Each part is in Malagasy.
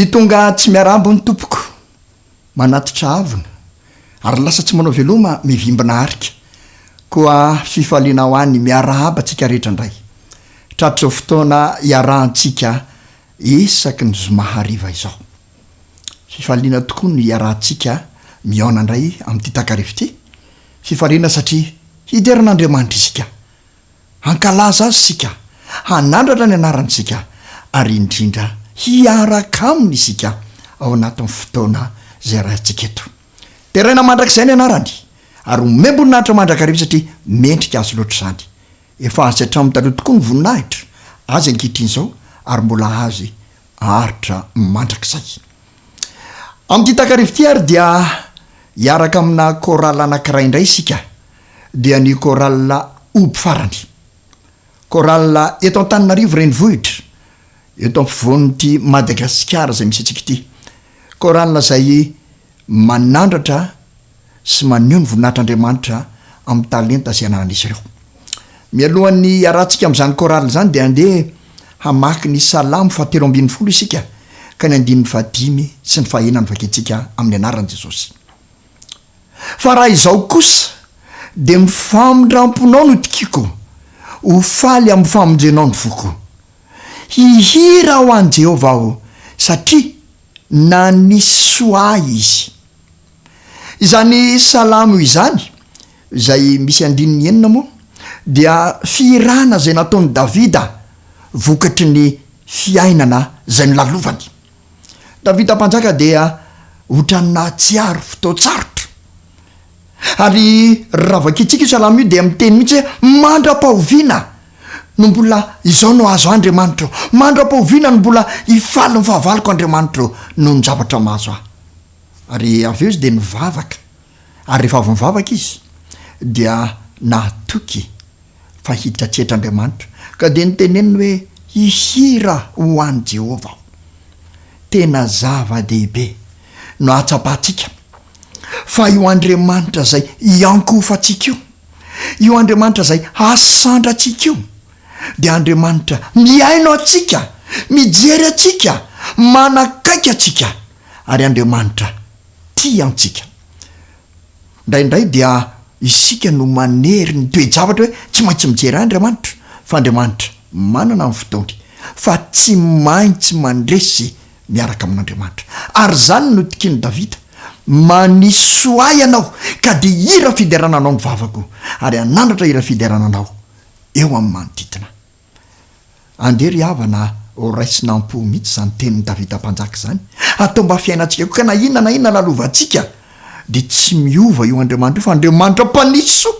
ny tonga tsy miarahabo ny tompoko manatitra avina ary lasa tsy manao veloma mivimbina arika koa fifaliana ho an'ny miarahaba tsika rehetra indray tratra fotoana iarahantsika isaky ny zomahariva izao fifaliana tokoa ny iarahantsika miaona indray amin'ity takarivo ity fifaliana satria hideran'Andriamanitra isika hankalaza azy sika hanandratra ny anarantsika ary indrindra hiaraka aminy isika ao anatin'ny fotoana zay rahantsika eto teraina mandrakizay ny anarany ary omemboninahitra mandrakarivo satria mendrika azy loatra zany efa azy hatramin'ny taloha tokoa ny voninahitra azy ankehitriny izao ary mbola azy aritra mandrakizay amin'ity takarivo ity ary dia hiaraka amina korala anankiray indray isika dia ny korala oby farany korala eto Antananarivo renivohitra eto ampovoanyity Madagasikara zay misy antsika ity korala zay manandratra sy maneho ny voninahitr'Andriamanitra amin'ny talenta zay ananan'izy ireo mialohan'ny iarahantsika amin'izany korala zany dia andeha hamaky ny salamo 7:20 isika ka ny 5 sy ny 9 vaketsika amin'ny anaran'i Jesosy fa raha izao kosa de mifamindramponao no tikiko ho faly amin'ny famonjenao ny voko hihira ho an' Jehovah aho satria na nisy soay izy izany salamo izany zay misy 9 moa dia fihirana zay nataon'i Davida vokatry ny fiainana zay nylalovany Davida mpanjaka dia otrany tsiaro fotoatsarotra ary raha vakitsika io salamo io dia miteny mihitsy hoe mandra-pahoviana no mbola izao no azo Andriamanitra mandra-pahoviana no mbola hifaly ny fahavaloko Andriamanitra no ny zavatra mahazo aho ary avy eo izy dia nivavaka ary rehefa avy mivavaka izy dia nahatoky fa hiditra tsetr'Andriamanitra ka dia niteneniny hoe hihira ho an'i Jehovah tena zava-dehibe no atsapahatsika fa io Andriamanitra zay iankofantsika io Andriamanitra zay asandra atsika io dia Andriamanitra miaino atsika mijery atsika manakaiky atsika ary Andriamanitra tia antsika indraindray dia isika no manery ny toe-javatra hoe tsy maintsy mijery Andriamanitra fa Andriamanitra manana ny fotoany fa tsy maintsy mandresy miaraka amin'Andriamanitra ary zany no tikiny Davida manisy soay anao ka dia hira fiderananao ny vavako ary anandratra hira fiderananao eo amin'ny manodidina andery havana oraisinampo mihitsy zany tenin'ny Davida mpanjaka zany atao mba fiainantsika ko ka na inona lalovantsika dia tsy miova io Andriamanitra io fa Andriamanitra mpaniso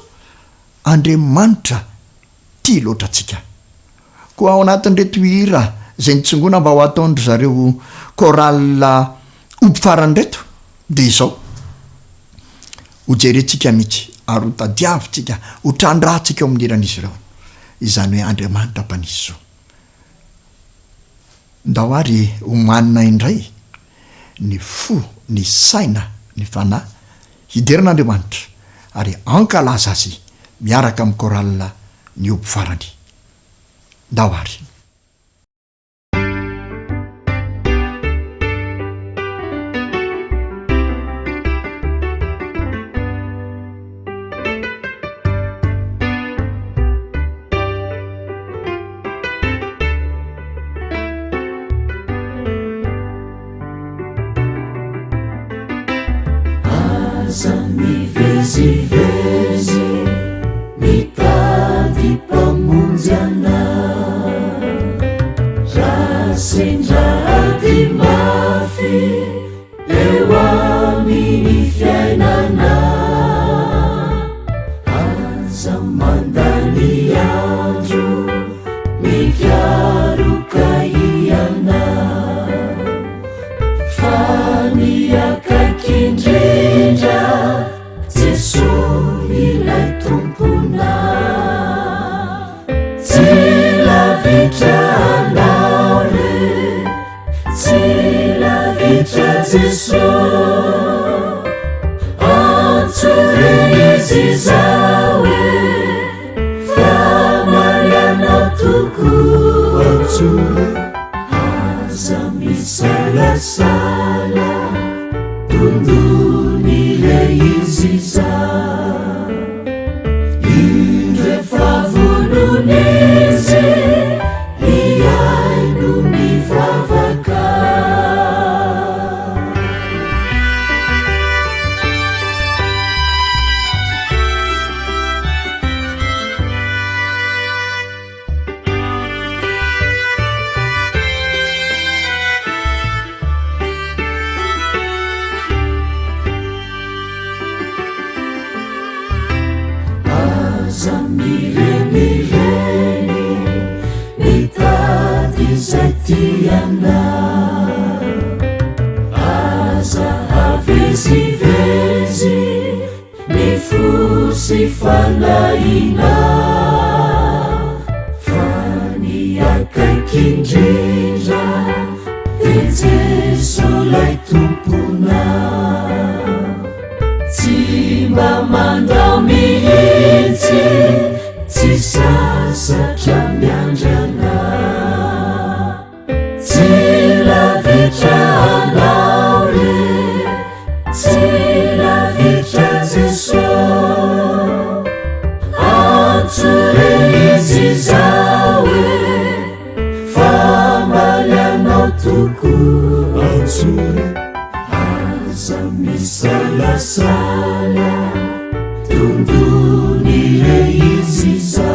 Andriamanitra tia loatra atsika koa ao anatin'reto hira zay nitsongona mba ho ataondry zareo korala oby farany reto dia izao hojerentsika mihitsy ary ho tadiavitsika ho trandrahtsika eo amin'ny heran'izy ireo izany hoe Andriamanitra mpaniso ndao ary homanina indray ny fo ny saina ny fanahy hideran'Andriamanitra ary ankalaza azy miaraka amin'ny korala ny oby farany ndao ary Mivezivezy mitady pamonjy anao raha sendrady mafy eo amin'ny fiainana aza mandany andro mikaroka ianao fa miakaiky indrindra Jesús ilay tompona tsy lavitra anao re tsy lavitra Jesús antsory izy zao e fa marianao tokoa antsory aza misalasala tondony le izy za indre favononizy iai no mivavaka aza mirenireny mitady zay tiana aza havezivezy mifosy fanaina fa ny akaiky indrindra de Jeso lay tompona tsy mba mandao mihitsy tsy sasatra miandrana tsy lavitra anao re tsy lavitra Jeso antsore izy zao e fa malianao toko antsore aza misalasala tondony le izy za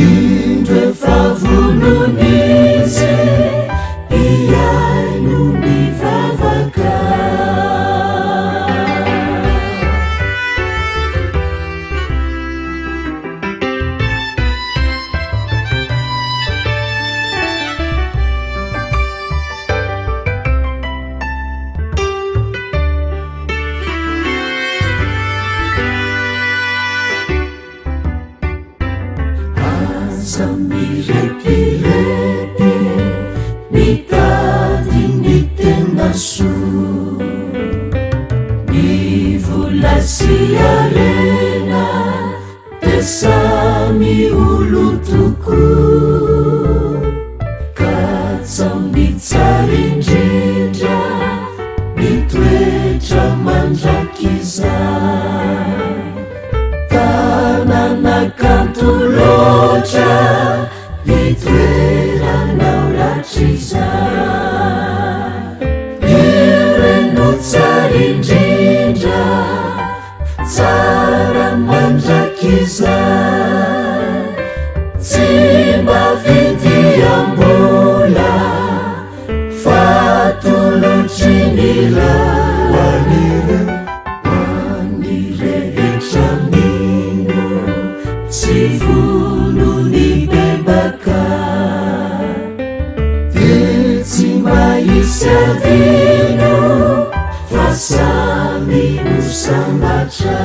indre favononizy iai no mivavaka aza mirepirepy mitady ny tena soa mivola sy arena de samy olo toko ka tsao mitsara indrindra mitoetra mandrakizay tananakanto loatra mitoeranao ratrizay ireno tsara indrindra tsara mandrakizay tsy mba vidy ambola fa tolotry ny raha rehetra mino tsy vonony bebaka de tsy mahisy adino fa samy ho sambatra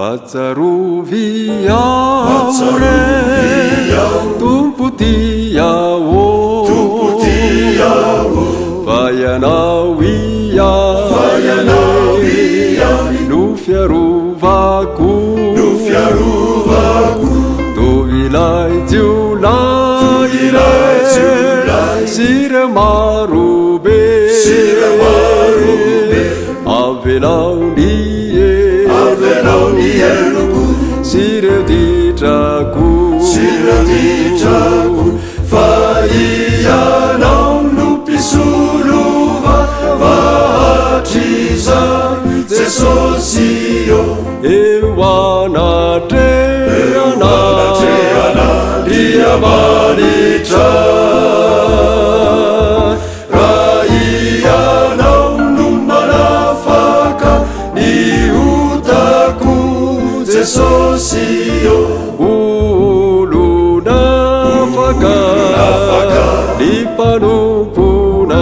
Patsaroviaure Tumpu tiao Vayanao ia No fiarovako Tovilay jiolay Sira marobe Avelao nie Sireu ditraku fa ianao no mpisolova vahatrizany Jesosy io eo anatreana dia manitra raha ianao no manafaka jesosio ulu nafaka dipanumpuna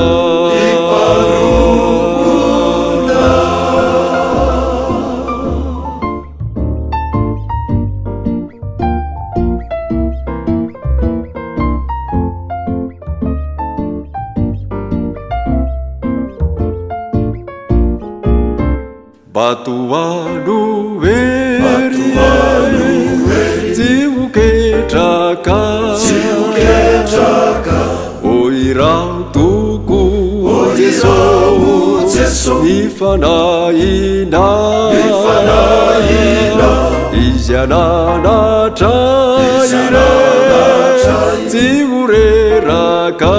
Batuanu veri tiuketraka oirao toko Jeso ifanaina izy ananatra ire tioreraka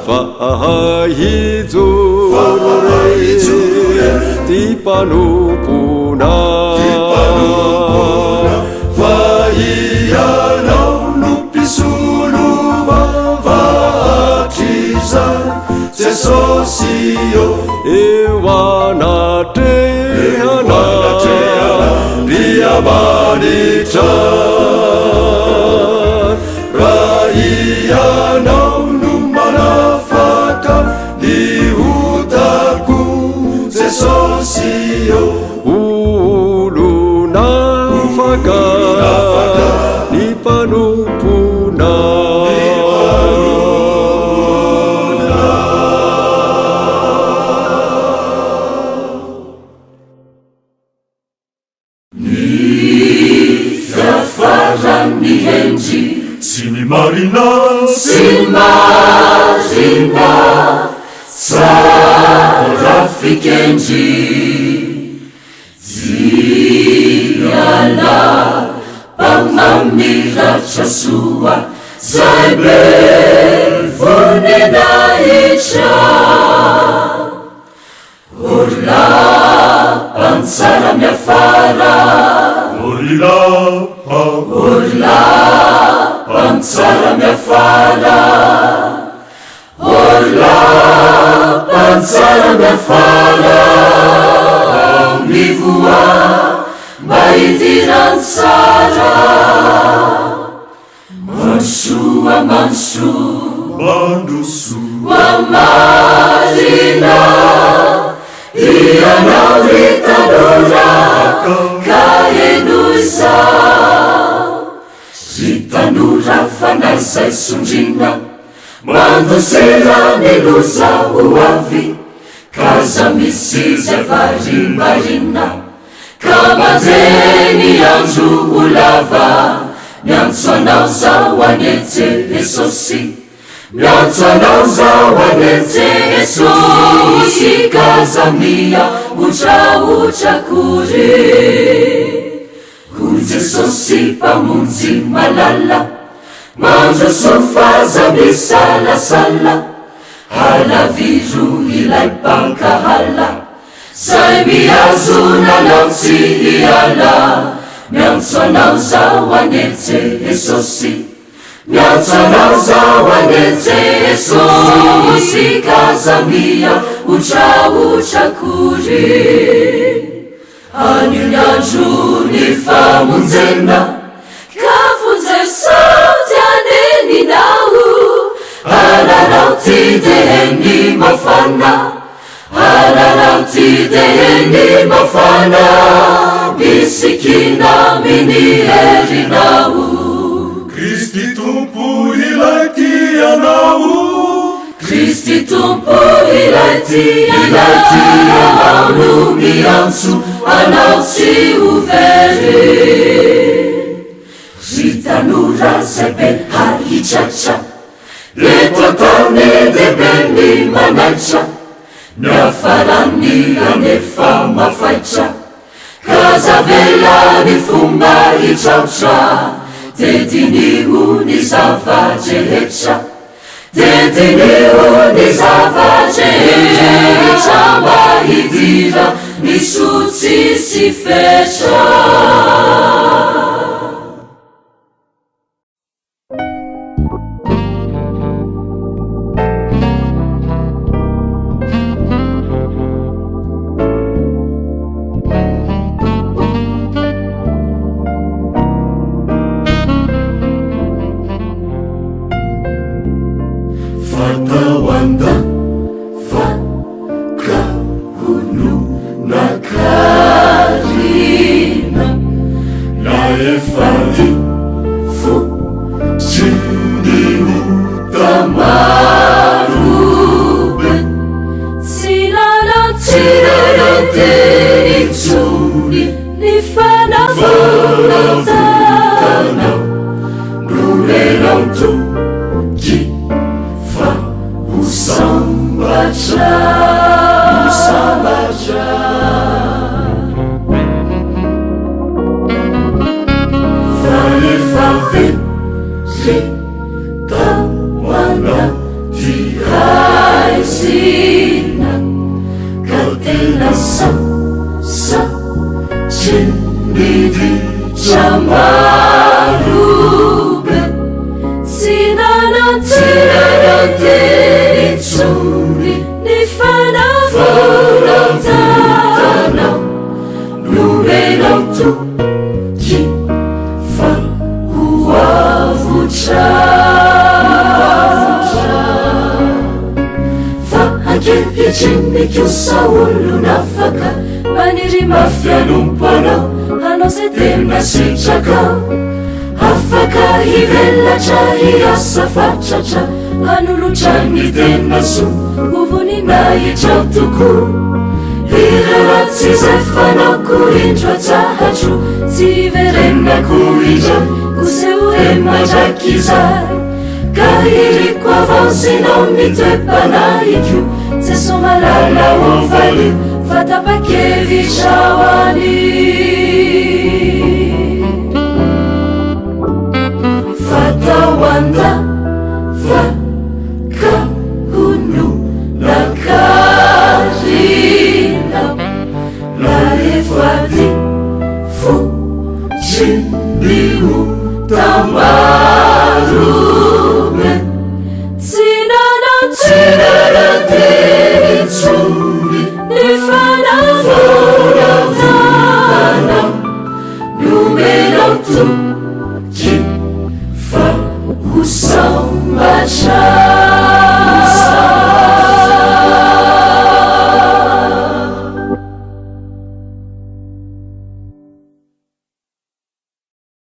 fa ahijo ti panompona fa ianao no mpisolova vahatrizany jesosio eo anatrehana riamanitra raha ianao no manafaka ny otako jesosio ulu nafaka ny panompona Farany henji sy ny marina tsara fikenji diala pamamiratra soa zay be vonena itra orla pansara miafara orla pansara miafara orla pansara miafara mivoa mba idiransara mansoa mandrosoa marina ianao ritanora ka enoiza ritanora fanaizay sondrina mandosera neloza hoavy kaza misy zay varimbarina ka manjeny andro ho lava miantso anao zao anetse jesosy miantso anao zao anetse jesosy kaza mia otraotrakory ho jesosy mpamonjy malala mandrosofaza misalasala halaviro ilay pankahala zay miazonanao tsy hiala miantso anao zao anetse jesosy miantso anao zao anetse jesosy kaza mia otraotrakory anynyandro ny famonjena ka fonjesao tianeninao alanao ty deheny mafana alanao ty deheny mafana misikina miniherinao Kristi tompo ilay tianao Kristi tompo ilay tianao no miantso anao tsy overy ritanora zay be hahitratra eto ataony debe ny manaitra miafarany anefa mafaitra kazavela ny fomba hitraotra dediniho ny zavadrehetra dediniho ny zavadrehetra mahidira ny sotsy sy fetra hitremikosa olonafaka maniry mafianompanao anao zay tena sitrakao afaka hivelatra hiasa fatratra hanolotrany tena so ovoninahitrao toko ireratsy zay fanako indro atsahatro tsy verenako indra koseoremadrakiza ka iriko avansinao mitoepanaikio tsy somalala ovaly fatapakevitraoany fatawanda fakahuno nakarina laefati fujiniu tamarume tsinanatiritsumi nifanavoratana numerotu usambacha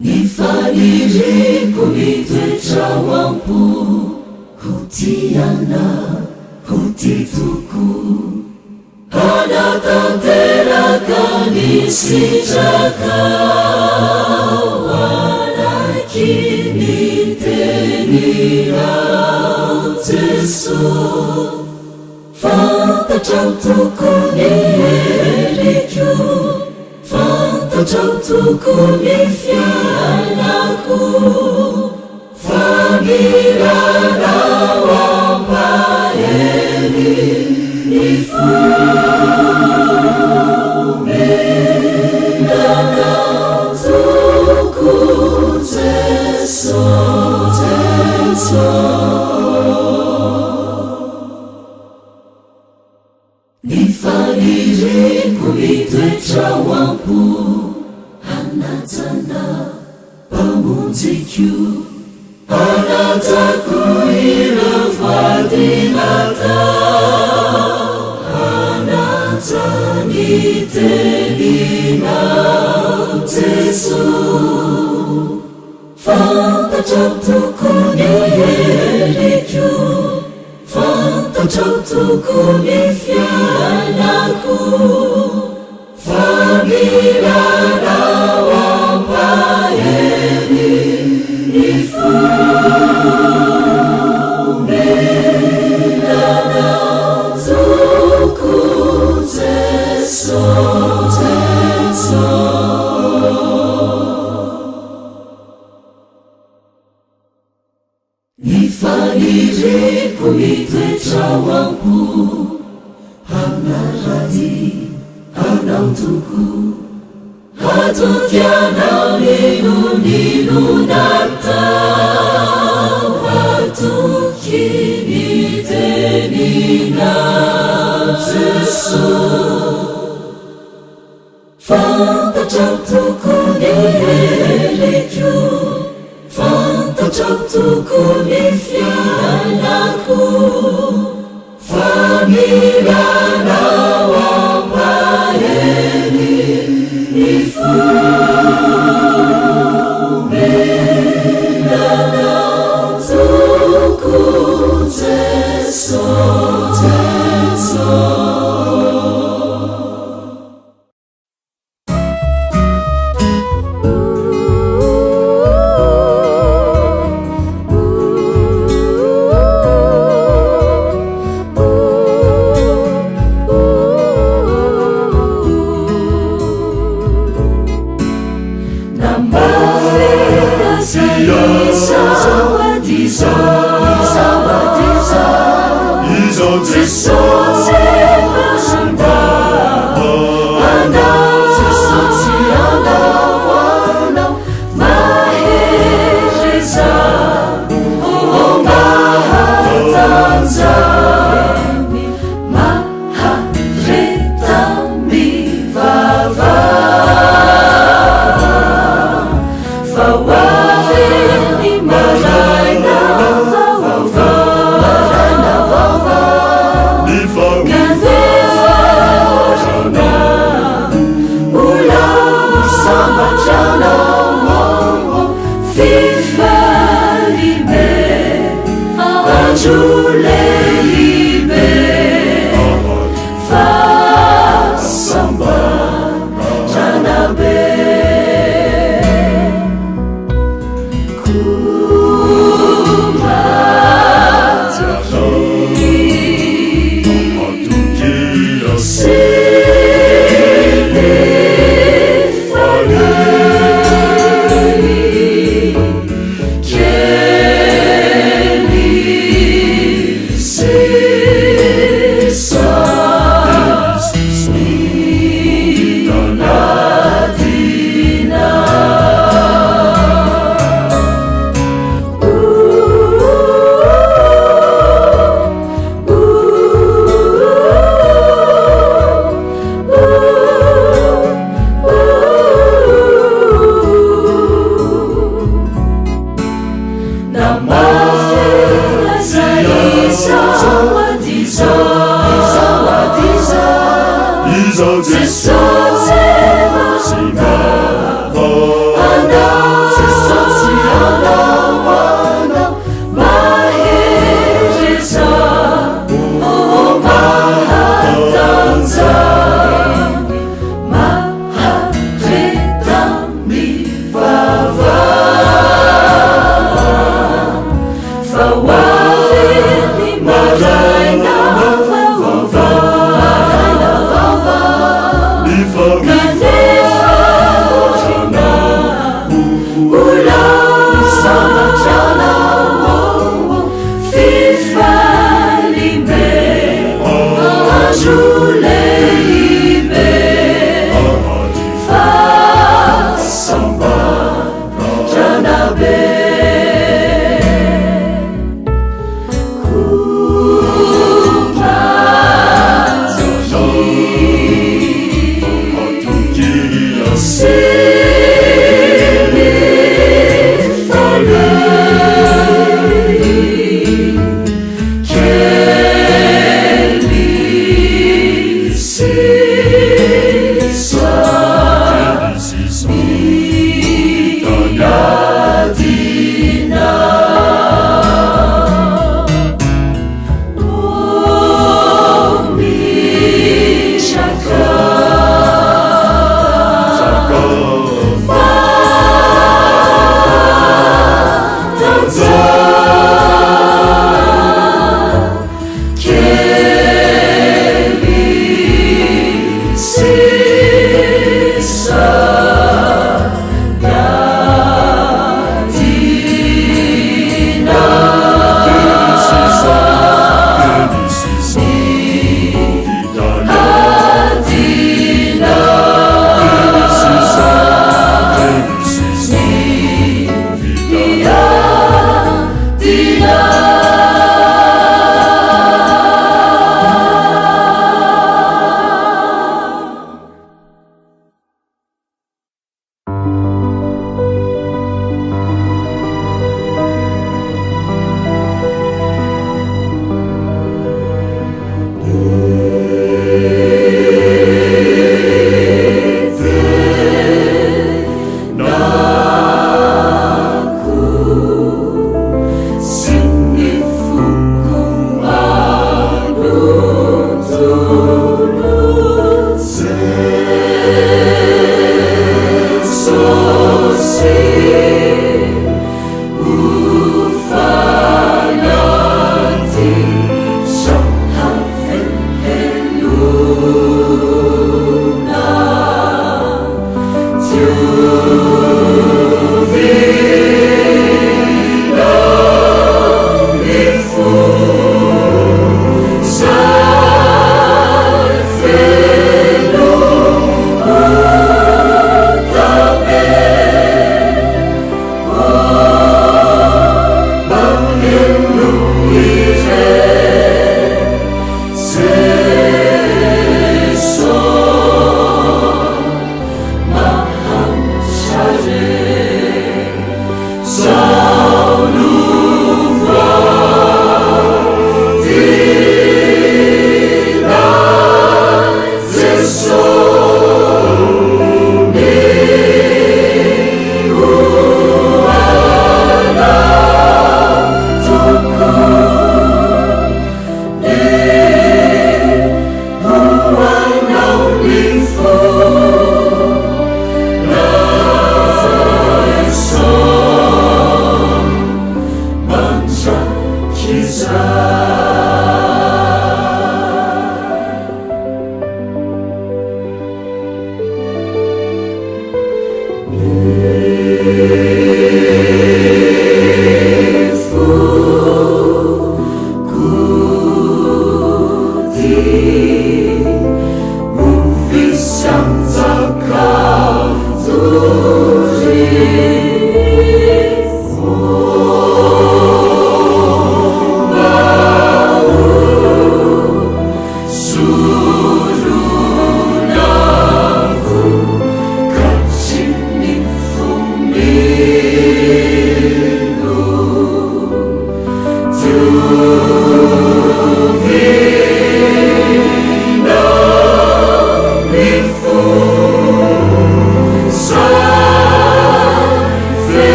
nifaniriko mitwetrawampu hutiana hutituku anatanterakanisidaka Jesu fantatrao tokony heriko fantatrao tokony fianako famirarao ampaheri ny fomenanao toko Jesu nifaniriko mitwetrawampu anatana pamunzikyu anataku irafadinata anatanitenina Jesu fantatrao tokony herikyu fantatrao tokony fianako famirarao ampaheri ny fomenanao toko Jesu nifaniriko mitwetrawampu hanarati anao toko hatokianao ninunatao hatokinitenina Jesu fantatrao tokony herikyu fantatrao tokony fianako famirarao ampaheri ny fomenanao toko Jesu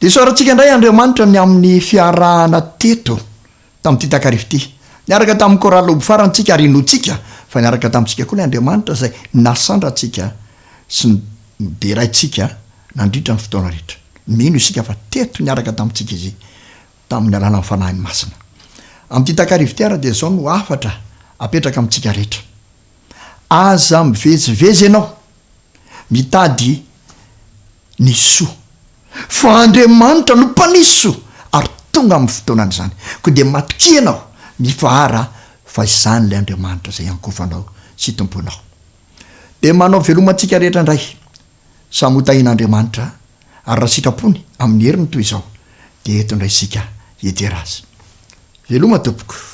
de sorantsika indray Andriamanitra ny amin'ny fiarahana teto tamin'ity takarivo ity niaraka tamin'ny koralobo farantsika arinotsika fa niaraka tamintsika koa ny Andriamanitra zay nasandratsika sy mideraitsika nandritra ny fotoana rehetra. Mino isika fa teto niaraka tamintsika izy tamin'ny alàna ny fanahiny masina. Amin'ity takarivo ity ara dia zao no afatra apetraka amintsika rehetra. Aza mivezivezy ianao mitady ny soa fa Andriamanitra no mpanisy soa ary tonga amin'ny fotoanany izany. Koa dia matokia ianao mifahara fa izany le Andriamanitra zay ankofanao sy tomponao. Dia manao velomantsika rehetra indray samy hotahin'Andriamanitra ary raha sitrapony amin'ny heriny toy izao dia eto indray isika hitera azy. Veloma tompoko.